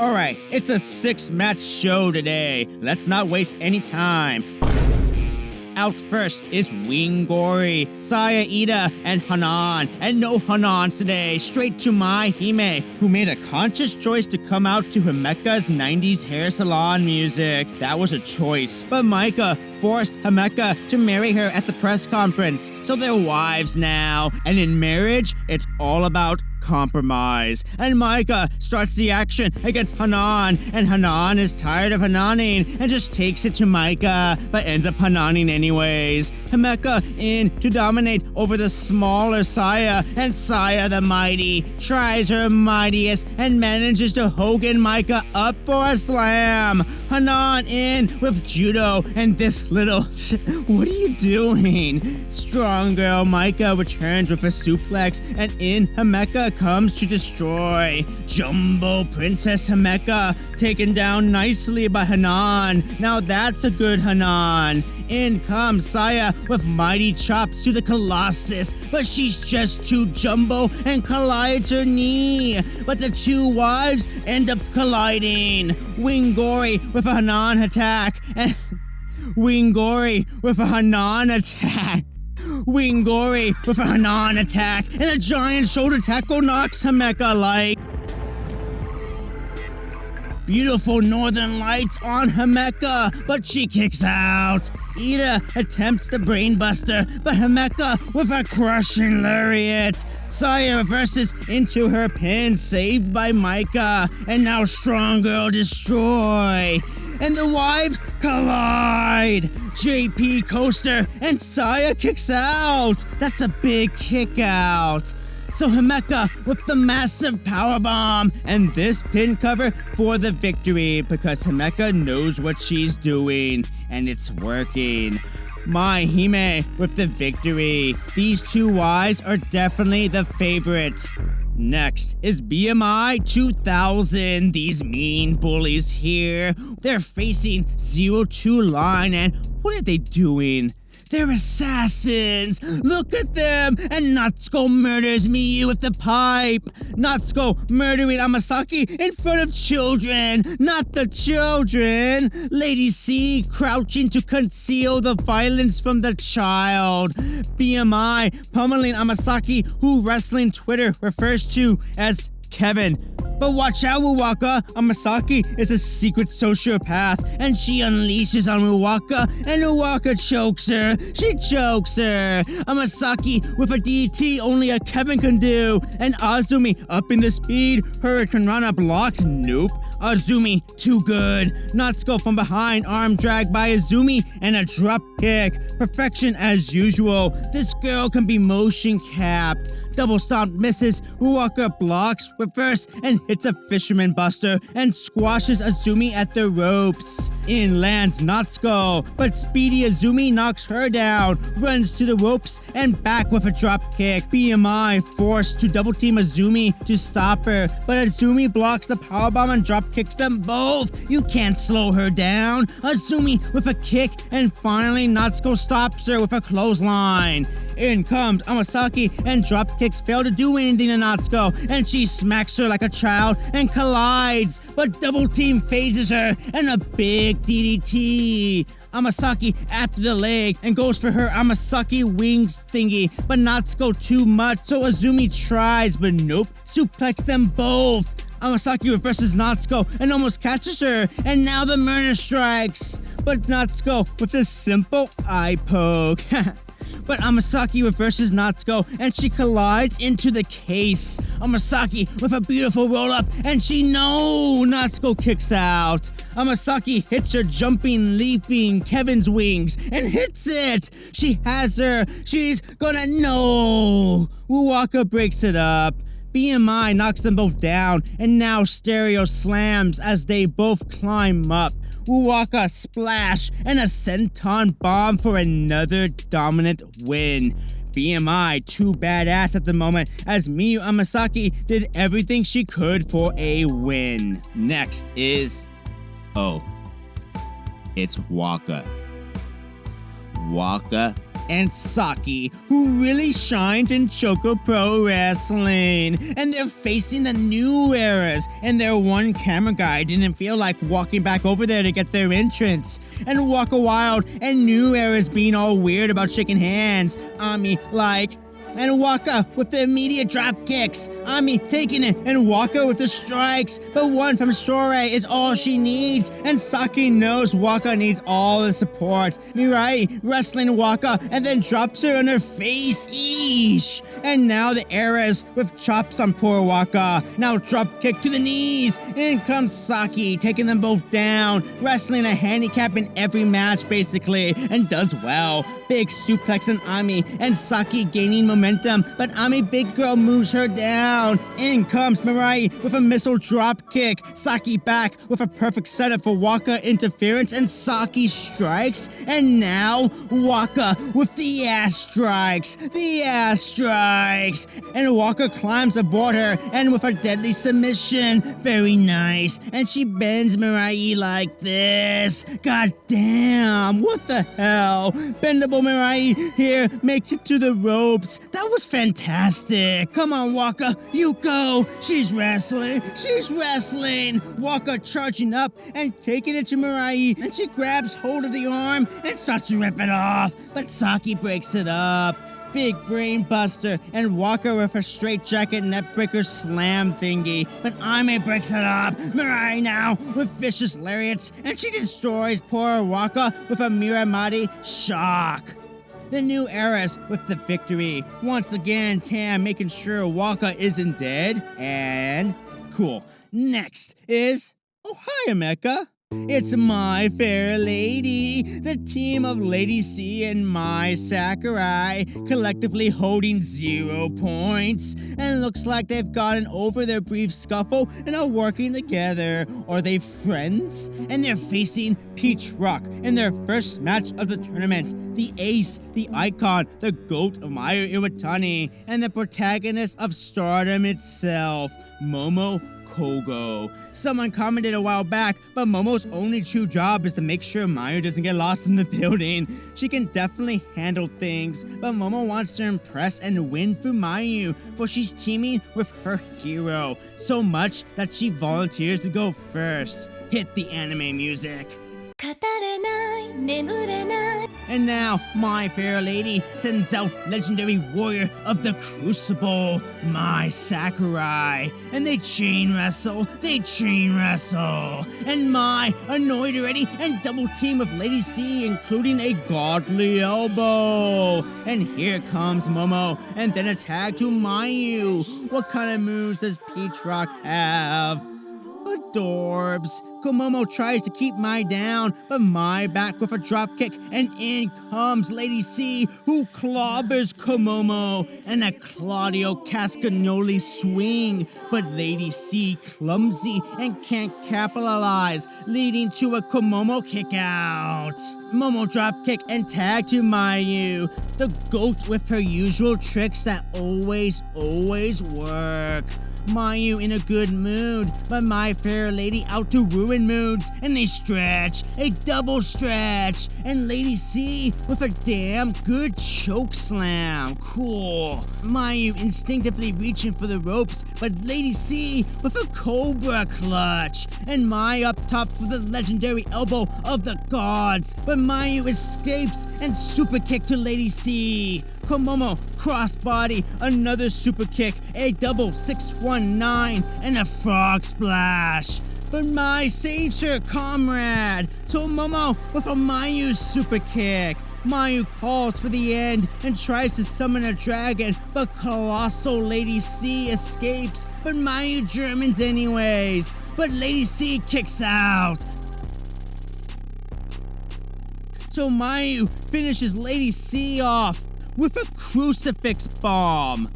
Alright, it's a 6-match show today. Let's not waste any time. Out first is Wing-Gori, Saya, Ida, and Hanan. And no Hanans today, straight to MaiHime, who made a conscious choice to come out to Himeka's 90s hair salon music. That was a choice. But Maika forced Himeka to marry her at the press conference, so they're wives now. And in marriage, it's all about compromise. And Maika starts the action against Hanan, and Hanan is tired of Hananing and just takes it to Maika, but ends up Hananing anyways. Himeka in to dominate over the smaller Saya, and Saya the mighty tries her mightiest and manages to Hogan Maika up for a slam. Hanan in with judo, and this little what are you doing? Strong girl Maika returns with a suplex, and in Himeka comes to destroy. Jumbo Princess Himeka taken down nicely by Hanan. Now that's a good Hanan. In comes Saya with mighty chops to the Colossus, but she's just too jumbo and collides her knee. But the two wives end up colliding. Wing-Gori with a Hanan attack, and Wing-Gori with a Hanan attack. Wing-Gori with a Hanan attack, and a giant shoulder tackle knocks Himeka like. Beautiful northern lights on Himeka, but she kicks out. Ida attempts the brainbuster, but Himeka with a crushing lariat. Saya reverses into her pin, saved by Maika, and now Strong Girl destroy. And the wives collide. JP coaster, and Saya kicks out. That's a big kick out. So Himeka with the massive powerbomb, and this pin cover for the victory, because Himeka knows what she's doing, and it's working. MaiHime with the victory. These two wives are definitely the favorite. Next is BMI 2000. These mean bullies here. They're facing 02 line, and what are they doing? They're assassins! Look at them! And Natsuko murders Miyu with the pipe! Natsuko murdering Amasaki in front of children! Not the children! Lady C crouching to conceal the violence from the child. BMI pummeling Amasaki, who wrestling Twitter refers to as Kevin. But watch out, Uwaka! Amasaki is a secret sociopath, and she unleashes on Uwaka, and Uwaka chokes her. She chokes her. Amasaki with a DT only a Kevin can do, and Azumi upping the speed. Hurricane Rana blocked. Nope. Azumi too good. Natsuko from behind, arm dragged by Azumi, and a drop kick. Perfection as usual. This girl can be motion capped. Double stomp misses. Uwaka blocks, reverse, and hits a fisherman buster and squashes Azumi at the ropes. In lands Natsuko, but speedy Azumi knocks her down, runs to the ropes and back with a drop kick. BMI forced to double team Azumi to stop her, but Azumi blocks the powerbomb and drop kicks them both. You can't slow her down. Azumi with a kick, and finally Natsuko stops her with a clothesline. In comes Amasaki, and drop kicks fail to do anything to Natsuko, and she smacks her like a child and collides, but double team phases her, and a big DDT. Amasaki after the leg and goes for her Amasaki wings thingy, but Natsuko too much, so Azumi tries, but nope, suplex them both. Amasaki reverses Natsuko and almost catches her, and now the murder strikes. But Natsuko with a simple eye poke. But Amasaki reverses Natsuko, and she collides into the case. Amasaki with a beautiful roll-up, and Natsuko kicks out. Amasaki hits her jumping, leaping Kevin's wings, and hits it! She has her! She's gonna no! Uwaka breaks it up. BMI knocks them both down, and now Stereo slams as they both climb up. Uwaka splash and a senton bomb for another dominant win. BMI too badass at the moment, as Miyu Amasaki did everything she could for a win. Next is... it's Waka. Waka and Saki, who really shines in Choco Pro Wrestling. And they're facing the new eras, and their one camera guy didn't feel like walking back over there to get their entrance. And WaKaWild and new eras being all weird about shaking hands. And Waka with the immediate drop kicks. Ami taking it, and Waka with the strikes. But one from Shore is all she needs, and Saki knows Waka needs all the support. Mirai wrestling Waka and then drops her on her face. Eesh. And now the eras with chops on poor Waka. Now drop kick to the knees. In comes Saki, taking them both down. Wrestling a handicap in every match basically, and does well. Big suplex on Ami, and Saki gaining momentum, but Ami Big Girl moves her down. In comes Mirai with a missile drop kick. Saki back with a perfect setup for Waka interference, and Saki strikes. And now Waka with the ass strikes. The ass strikes. And Waka climbs aboard her, and with a deadly submission. Very nice. And she bends Mirai like this. God damn, what the hell? Bendable Mirai here makes it to the ropes. That was fantastic. Come on, Waka, you go. She's wrestling. She's wrestling. Waka charging up and taking it to Mirai, and she grabs hold of the arm and starts to rip it off. But Saki breaks it up. Big brain buster, and Waka with her straight jacket neckbreaker slam thingy. But Ami breaks it up. Mirai now with vicious lariats, and she destroys poor Waka with a Miramati shock. The new eras with the victory. Once again, Tam making sure Waka isn't dead. And cool. Next is hi, Mecha. It's My Fair Lady, the team of Lady C and Mai Sakurai, collectively holding 0 points. And looks like they've gotten over their brief scuffle and are working together. Are they friends? And they're facing Peach Rock in their first match of the tournament. The ace, the icon, the GOAT of Mayu Iwatani, and the protagonist of STARDOM itself, Momo Kohgo. Someone commented a while back, but Momo's only true job is to make sure Mayu doesn't get lost in the building. She can definitely handle things, but Momo wants to impress and win for Mayu, for she's teaming with her hero, so much that she volunteers to go first. Hit the anime music. And now, My Fair Lady sends out legendary warrior of the Crucible, Mai Sakurai. And they chain wrestle. And Mai, annoyed already, and double team with Lady C, including a godly elbow. And here comes Momo, and then a tag to Mayu. What kind of moves does Peach Rock have? Adorbs. Komomo tries to keep Mai down, but Mai back with a dropkick, and in comes Lady C, who clobbers Komomo, and a Claudio Cascagnoli swing, but Lady C clumsy and can't capitalize, leading to a Komomo kick out. Momo dropkick and tag to Mayu, the GOAT with her usual tricks that always work. Mayu in a good mood, but My Fair Lady out to ruin moods, and they stretch, a double stretch, and Lady C with a damn good choke slam. Cool. Mayu instinctively reaching for the ropes, but Lady C with a cobra clutch, and Mai up top for the legendary elbow of the gods, but Mayu escapes and super kick to Lady C. Komomo crossbody, another super kick, a double 619, and a frog splash. But Mai saves her comrade. So Momo with a Mayu super kick. Mayu calls for the end and tries to summon a dragon, but colossal Lady C escapes, but Mayu Germans anyways. But Lady C kicks out. So Mayu finishes Lady C off with a crucifix bomb.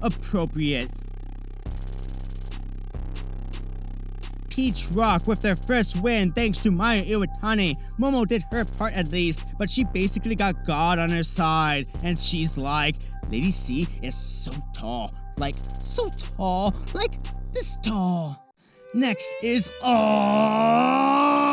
Appropriate. Peach Rock with their first win thanks to Mayu Iwatani. Momo did her part at least, but she basically got God on her side. And she's like, Lady C is so tall. Like, so tall. Like, this tall. Next is, my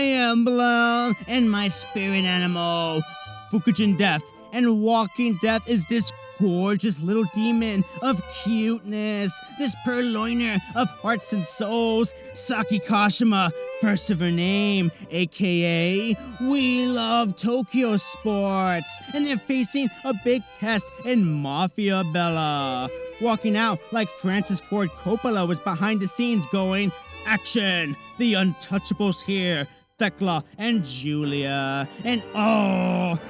emblem and my spirit animal, Fukigen Death. And walking death is this gorgeous little demon of cuteness, this purloiner of hearts and souls, Saki Kashima, first of her name, aka We Love Tokyo Sports, and they're facing a big test in Mafia Bella. Walking out like Francis Ford Coppola was behind the scenes going, action, the untouchables here. Thekla and Giulia. And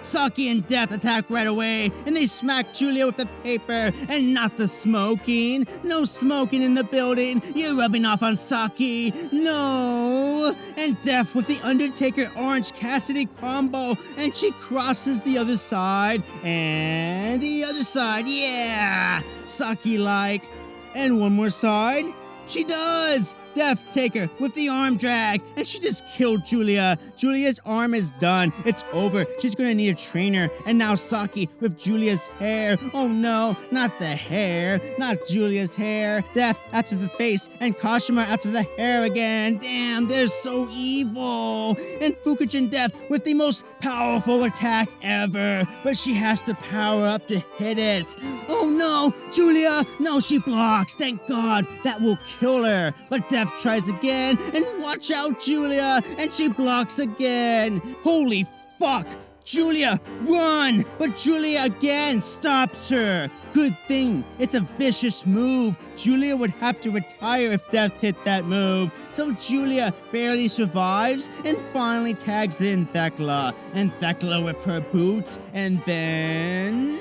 Saki and Death attack right away, and they smack Giulia with the paper, and not the smoking. No smoking in the building. You're rubbing off on Saki. No. And Death with the Undertaker Orange Cassidy combo, and she crosses the other side, and the other side, yeah. Saki like, and one more side. She does! Death Taker with the arm drag, and she just killed Giulia. Giulia's arm is done. It's over. She's gonna need a trainer. And now Saki with Giulia's hair. Oh no, not the hair. Not Giulia's hair. Death after the face, and Kashima after the hair again. Damn, they're so evil. And Fukigen Death with the most powerful attack ever. But she has to power up to hit it. Oh no, Giulia! No, she blocks. Thank God. That will kill her. But Death tries again, and watch out, Giulia! And she blocks again. Holy fuck! Giulia, run! But Giulia again stops her. Good thing, it's a vicious move. Giulia would have to retire if Death hit that move. So Giulia barely survives and finally tags in Thekla. And Thekla with her boots, and then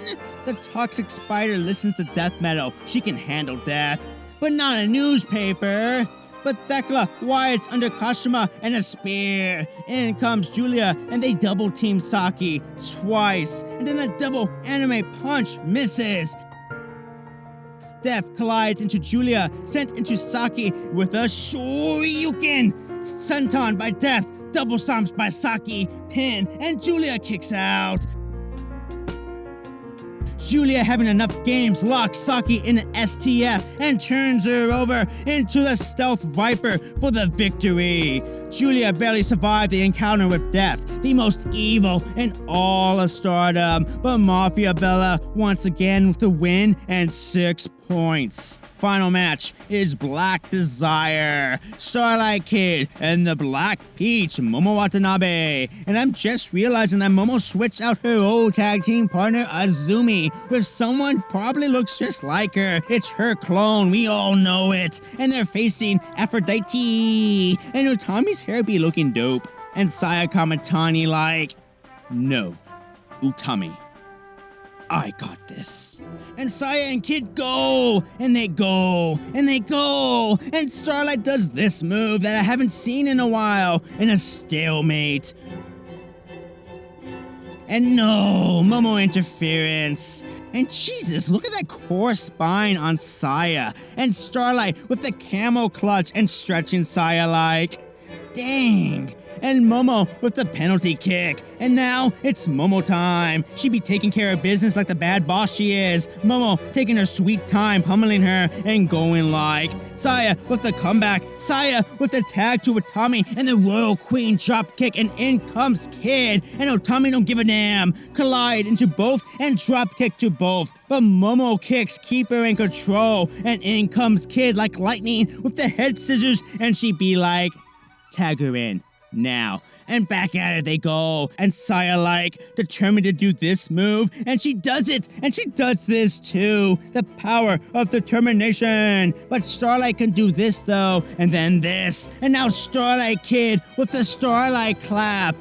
the toxic spider listens to death metal. She can handle death, but not a newspaper. But Thekla Wyatt's under Kashima and a spear. In comes Giulia, and they double team Saki twice. And then a double anime punch misses. Death collides into Giulia, sent into Saki with a Shoryuken. Senton by Death, double stomps by Saki, pin, and Giulia kicks out. Giulia, having enough games, locks Saki in an STF and turns her over into the Stealth Viper for the victory. Giulia barely survived the encounter with Death, the most evil in all of Stardom, but Mafia Bella once again with the win and 6 points. Final match is Black Desire, Starlight Kid, and the Black Peach, Momo Watanabe. And I'm just realizing that Momo switched out her old tag team partner, Azumi, with someone probably looks just like her. It's her clone, we all know it. And they're facing AphroditE, and Utami's hair be looking dope. And Saya Kamitani like, no, Utami, I got this. And Saya and Kid go, and they go, and they go, and Starlight does this move that I haven't seen in a while, in a stalemate. And no, Momo interference. And Jesus, look at that core spine on Saya. And Starlight with the camel clutch and stretching Saya like, dang. And Momo with the penalty kick. And now it's Momo time. She be taking care of business like the bad boss she is. Momo taking her sweet time, pummeling her and going like, Saya with the comeback. Saya with the tag to Utami and the Royal Queen drop kick, and in comes Kid. And Utami don't give a damn. Collide into both and drop kick to both. But Momo kicks keep her in control. And in comes Kid like lightning with the head scissors, and she be like, tag her in now. And back at it they go. And Saya like, determined to do this move, and she does it, and she does this too. The power of determination. But Starlight can do this though, and then this, and now Starlight Kid with the Starlight clap.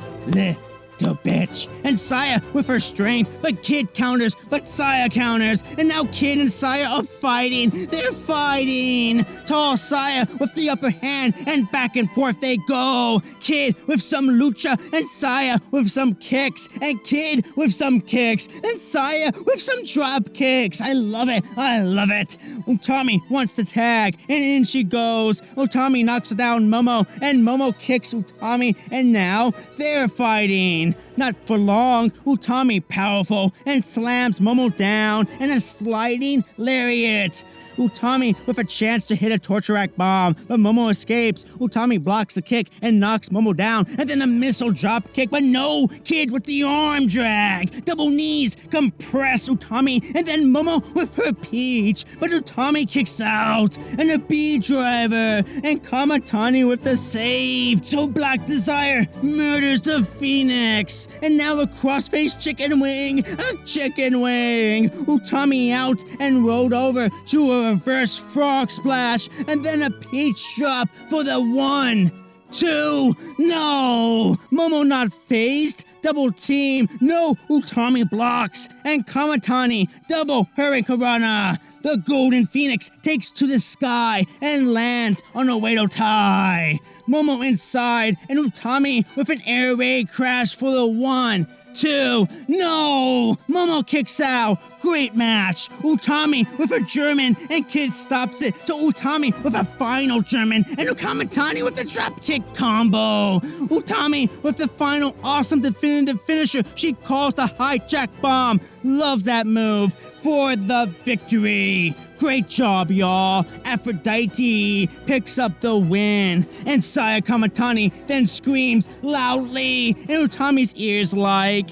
Little bitch. And Saya with her strength, but Kid counters, but Saya counters, and now Kid and Saya are fighting. They're fighting. Tall Saya with the upper hand, and back and forth they go. Kid with some lucha, and Saya with some kicks, and Kid with some kicks, and Saya with some drop kicks. I love it. I love it. Utami wants to tag, and in she goes. Utami knocks down Momo, and Momo kicks Utami, and now they're fighting. Not for long, Utami powerful and slams Momo down, and a sliding lariat. Utami with a chance to hit a torture rack bomb, but Momo escapes. Utami blocks the kick and knocks Momo down, and then a missile drop kick, but no, Kid with the arm drag. Double knees compress Utami, and then Momo with her peach, but Utami kicks out, and a B driver, and Kamitani with the save. So Black Desire murders the Phoenix, and now a crossface chicken wing, a chicken wing. Utami out and rolled over to a reverse frog splash, and then a peach drop for the 1, 2, no! Momo not phased, double team, no, Utami blocks, and Kamitani double hurricanrana. The Golden Phoenix takes to the sky and lands on a Wado tie. Momo inside, and Utami with an air raid crash for the 1, 2, no! Momo kicks out. Great match. Utami with a German, and Kid stops it. So Utami with a final German, and Kamitani with the dropkick combo. Utami with the final awesome definitive finisher. She calls the hijack bomb. Love that move for the victory. Great job, y'all. AphroditE picks up the win. And Saya Kamitani then screams loudly in Utami's ears like,